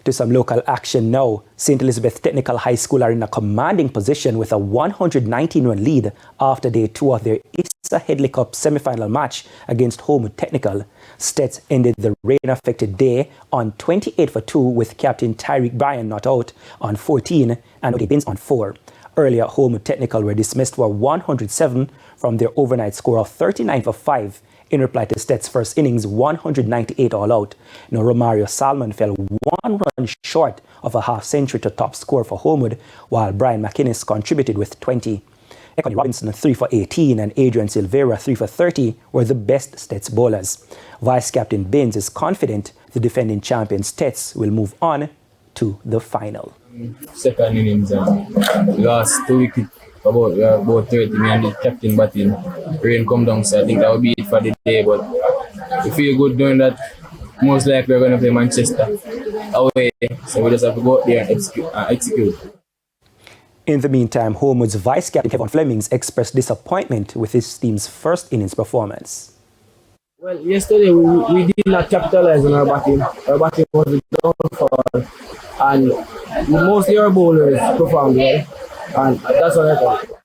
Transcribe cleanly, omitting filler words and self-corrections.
To some local action now. St. Elizabeth Technical High School are in a commanding position with a 119-run lead after day 2 of their Issa Headley Cup semi-final match against Holmwood Technical. STETHS ended the rain-affected day on 28-2 with captain Tyreek Bryan not out on 14 and Odie Binns on 4. Earlier, Holmwood Technical were dismissed for 107 from their overnight score of 39-5. In reply to STETHS' first innings, 198 all out. Romario Salmon fell 1 run short of a half-century to top score for Holmwood, while Brian McInnes contributed with 20. Econny Robinson 3 for 18 and Adrian Silveira 3 for 30 were the best STETHS bowlers. Vice-Captain Binns is confident the defending champion STETHS will move on to the final. Second innings, last 2 wickets. About 30, me and the captain batting. Rain come down, so I think that will be it for the day. But we feel good doing that. Most likely we're going to play Manchester away, so we just have to go out there and execute. In the meantime, Holmwood's vice-captain Kevin Flemings expressed disappointment with his team's first innings performance. Well, yesterday we did not capitalize on our batting. Our batting was a downfall, and mostly our bowlers performed well. And that's what I thought.